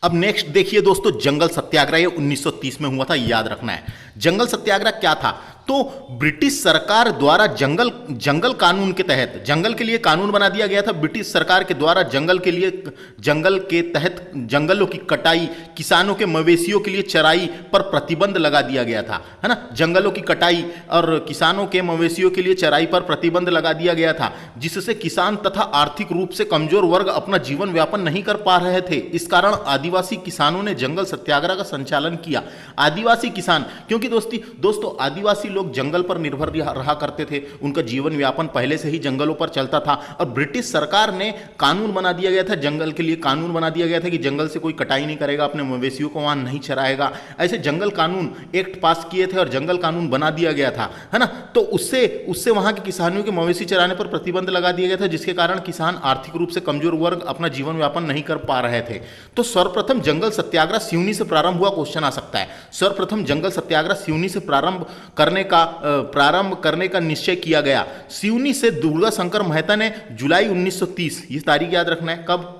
अब नेक्स्ट देखिए दोस्तों, जंगल सत्याग्रह ये 1930 में हुआ था, याद रखना है। जंगल सत्याग्रह क्या था? तो ब्रिटिश सरकार द्वारा जंगल कानून के तहत जंगल के लिए कानून बना दिया गया था। ब्रिटिश सरकार के द्वारा जंगल के तहत जंगलों की कटाई, किसानों के मवेशियों के लिए चराई पर प्रतिबंध लगा दिया गया था, है ना। जंगलों की कटाई और किसानों के मवेशियों के लिए चराई पर प्रतिबंध लगा दिया गया था, जिससे किसान तथा आर्थिक रूप से कमजोर वर्ग अपना जीवन व्यापन नहीं कर पा रहे थे। इस कारण आदिवासी किसानों ने जंगल सत्याग्रह का संचालन किया। आदिवासी किसान, क्योंकि दोस्तों आदिवासी लोग जंगल पर निर्भर रहा करते थे, उनका जीवन व्यापन पहले से ही जंगलों पर चलता था। और ब्रिटिश सरकार ने कानून बना दिया गया था, जंगल के लिए कानून बना दिया गया था कि जंगल से कोई कटाई नहीं करेगा, अपने मवेशियों को वहां नहीं चराएगा। ऐसे जंगल कानून एक्ट पास किए थे और जंगल कानून बना दिया गया था, है ना। तो उससे वहां के किसानियों के मवेशी चराने पर प्रतिबंध लगा दिया गया था, जिसके कारण किसान आर्थिक रूप से कमजोर वर्ग अपना जीवन व्यापन नहीं कर पा रहे थे। तो सर्वप्रथम जंगल सत्याग्रह सिवनी से प्रारंभ हुआ, क्वेश्चन आ सकता है। सर्वप्रथम जंगल सत्याग्रह सिवनी से प्रारंभ करने का निश्चय किया गया। सिवनी से दुर्गा शंकर मेहता ने जुलाई 1930, ये तारीख याद रखना है, कब?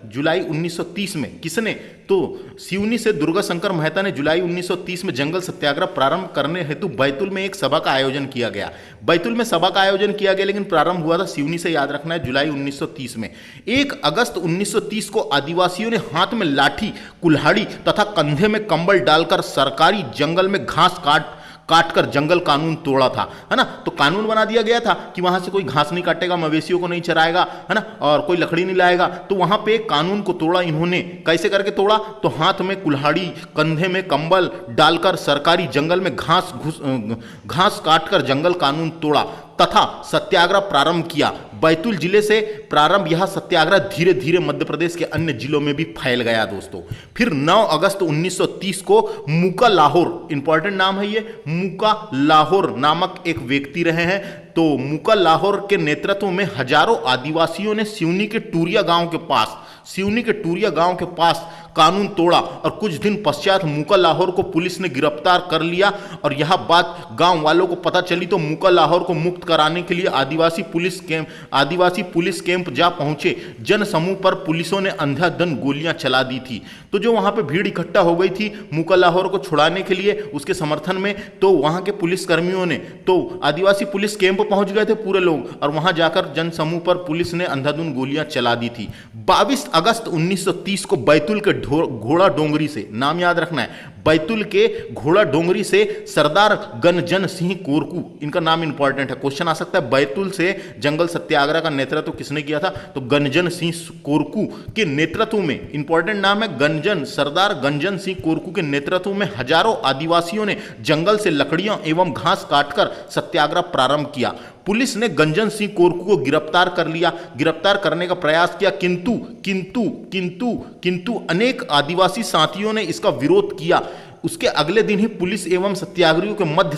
जुलाई 1930 में। किसने? तो सिवनी से दुर्गा शंकर मेहता ने जुलाई 1930 में जंगल सत्याग्रह प्रारंभ करने हेतु बैतूल में एक सभा का आयोजन किया गया। बैतूल में सभा का आयोजन किया गया, लेकिन प्रारंभ हुआ था सिवनी से, याद रखना है, जुलाई 1930 में। 1 अगस्त 1930 को आदिवासियों ने हाथ में लाठी, कुल्हाड़ी तथा कंधे में कंबल डालकर सरकारी जंगल में घास काटकर जंगल कानून तोड़ा था, है ना। तो कानून बना दिया गया था कि वहां से कोई घास नहीं काटेगा, मवेशियों को नहीं चराएगा, है ना, और कोई लकड़ी नहीं लाएगा। तो वहां पे कानून को तोड़ा इन्होंने। कैसे करके तोड़ा? तो हाथ में कुल्हाड़ी, कंधे में कंबल डालकर सरकारी जंगल में घास काटकर जंगल कानून तोड़ा तथा सत्याग्रह प्रारंभ किया। बैतूल जिले से प्रारंभ यह सत्याग्रह धीरे धीरे मध्य प्रदेश के अन्य जिलों में भी फैल गया दोस्तों। फिर 9 अगस्त 1930 को मुका लाहौर, इंपॉर्टेंट नाम है ये, मुका लाहौर नामक एक व्यक्ति रहे हैं। तो मुका लाहौर के नेतृत्व में हजारों आदिवासियों ने सिवनी के टूरिया गांव के पास कानून तोड़ा और कुछ दिन पश्चात मुका लाहौर को पुलिस ने गिरफ्तार कर लिया। और यह बात गांव वालों को पता चली तो मुका लाहौर को मुक्त कराने के लिए आदिवासी पुलिस कैंप जा पहुंचे। जन समूह पर पुलिसों ने अंधाधुंध गोलियां चला दी थी। तो जो वहां पे भीड़ इकट्ठा हो गई थी मुका लाहौर को छुड़ाने के लिए, उसके समर्थन में, तो वहां के पुलिसकर्मियों ने, तो आदिवासी पुलिस कैंप पहुंच गए थे पूरे लोग, और वहां जाकर जन समूह पर पुलिस ने अंधाधुंध गोलियां चला दी थी। 22 अगस्त 1930 को बैतूल के घोड़ा डोंगरी से, नाम याद रखना है, बैतूल के घोड़ा डोंगरी से सरदार गनजन सिंह कोरकू, इनका नाम इंपॉर्टेंट है, क्वेश्चन आ सकता है। बैतूल से जंगल सत्याग्रह का नेतृत्व किसने किया था? तो गनजन सिंह कोरकू के नेतृत्व में, इंपॉर्टेंट नाम है सरदार गंजन सिंह कोरकू के नेतृत्व में हजारों आदिवासियों ने जंगल से लकड़ियां एवं घास काटकर सत्याग्रह प्रारंभ किया। पुलिस ने गंजन सिंह कोरकू को गिरफ्तार करने का प्रयास किया, किंतु अनेक आदिवासी साथियों ने इसका विरोध किया। उसके अगले दिन ही पुलिस एवं सत्याग्रहियों के मध्य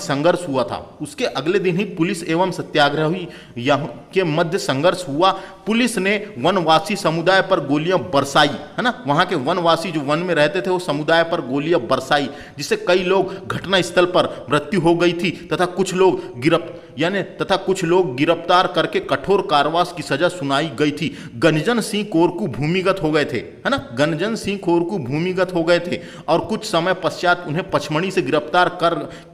संघर्ष हुआ। पुलिस ने वनवासी समुदाय पर गोलियां बरसाई, है ना, वहां के वनवासी जो वन में रहते थे वो समुदाय पर गोलियां बरसाई, जिससे कई लोग घटनास्थल पर मृत्यु हो गई थी तथा कुछ लोग गिरफ्तार करके कठोर कारावास की सजा सुनाई गई थी। गंजन सिंह कोरकू भूमिगत हो गए थे, है ना, गंजन सिंह कोरकू भूमिगत हो गए थे और कुछ समय पश्चात उन्हें पचमढ़ी से गिरफ्तार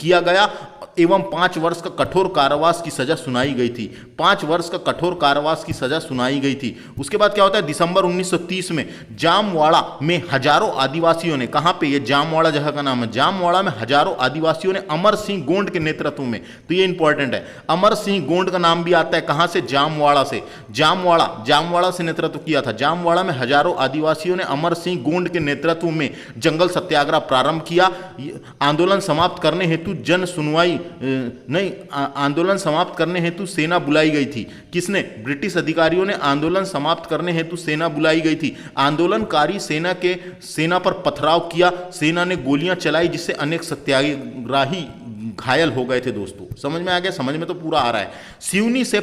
किया गया एवं 5 वर्ष का कठोर कारावास की सजा सुनाई गई थी। 5 वर्ष का कठोर कारावास की सजा सुनाई गई थी। उसके बाद क्या होता है? दिसंबर 1930 में जामवाड़ा में हजारों आदिवासियों ने, कहां पे? ये जामवाड़ा जगह का नाम है, जामवाड़ा में हजारों आदिवासियों ने अमर सिंह गोंड के नेतृत्व में, तो ये इंपॉर्टेंट है, अमर सिंह गोंड का नाम भी आता है, कहां से? जामवाड़ा से नेतृत्व किया था। जामवाड़ा में हजारों आदिवासियों ने अमर सिंह गोंड के नेतृत्व में जंगल सत्याग्रह प्रारंभ किया। आंदोलन समाप्त करने हेतु सेना बुलाई गई थी। किसने? ब्रिटिश अधिकारियों ने आंदोलन समाप्त करने हेतु सेना बुलाई गई थी। आंदोलनकारी सेना पर पथराव किया, सेना ने गोलियां चलाई, जिससे अनेक सत्याग्रही घायल हो गए थे दोस्तों। समझ में आ गया? समझ में तो पूरा आ रहा है। सिवनी से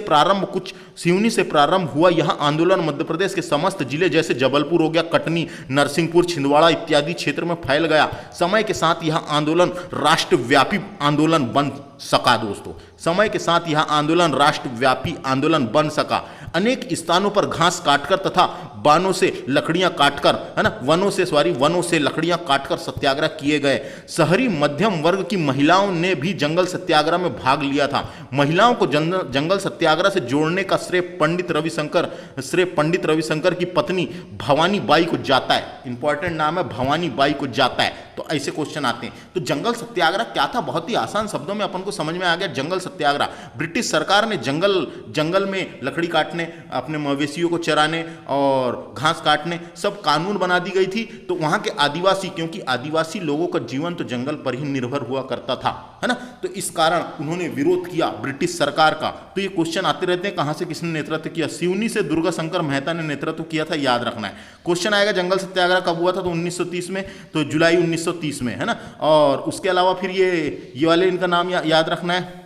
प्रारंभ हुआ यह आंदोलन मध्य प्रदेश के समस्त जिले जैसे जबलपुर हो गया, कटनी, नरसिंहपुर, छिंदवाड़ा इत्यादि क्षेत्र में फैल गया। समय के साथ यह आंदोलन राष्ट्रव्यापी आंदोलन बन सका दोस्तों। समय के साथ यह आंदोलन राष्ट्रव्यापी आंदोलन बन सका। अनेक स्थानों पर घास काटकर तथा वनों से लकड़ियां काटकर, है ना, वनों से लकड़ियां काटकर सत्याग्रह किए गए। शहरी मध्यम वर्ग की महिलाओं ने भी जंगल सत्याग्रह में भाग लिया था। महिलाओं को जंगल सत्याग्रह से जोड़ने का श्रेय पंडित रविशंकर की पत्नी भवानी बाई को जाता है। इंपॉर्टेंट नाम है, भवानी बाई को जाता है। तो ऐसे क्वेश्चन आते हैं। तो जंगल सत्याग्रह क्या था, बहुत ही आसान शब्दों में अपन को समझ में आ गया। जंगल सत्याग्रह, ब्रिटिश सरकार ने जंगल में लकड़ी काटने, अपने मवेशियों को चराने और घास काटने सब कानून बना दी गई थी। तो वहां के आदिवासी, क्योंकि आदिवासी लोगों का जीवन तो जंगल पर ही निर्भर हुआ करता था, है ना, तो इस कारण उन्होंने विरोध किया ब्रिटिश सरकार का। तो ये क्वेश्चन आते रहते हैं, कहां से किसने नेतृत्व किया। सिवनी से दुर्गा शंकर मेहता ने नेतृत्व किया था, याद रखना है। क्वेश्चन आएगा जंगल सत्याग्रह कब हुआ था, तो 1930 में, तो जुलाई 1930 में, है ना। और उसके अलावा फिर ये वाले इनका नाम याद रखना है,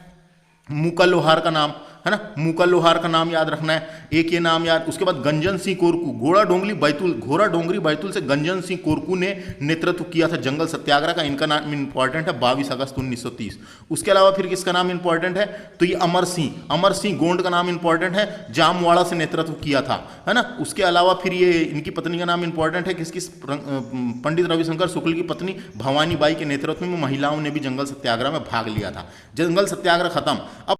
मूका लोहार का नाम, है ना, मूका लोहार का नाम याद रखना है। एक ये नाम याद, उसके बाद गंजन सिंह कोरकू, घोड़ा डोंगरी बैतूल से गंजन सिंह कोरकू ने नेतृत्व किया था जंगल सत्याग्रह का। इनका नाम इंपॉर्टेंट है, 22 अगस्त 1930। उसके अलावा फिर किसका नाम इंपॉर्टेंट है, तो ये अमर सिंह गोंड का नाम इंपॉर्टेंट है, जामवाड़ा से नेतृत्व किया था, है ना। उसके अलावा फिर ये इनकी पत्नी का नाम इंपॉर्टेंट है, किसकी, पंडित रविशंकर शुक्ल की पत्नी भवानी बाई के नेतृत्व में महिलाओं ने भी जंगल सत्याग्रह में भाग लिया था। जंगल सत्याग्रह खत्म। अब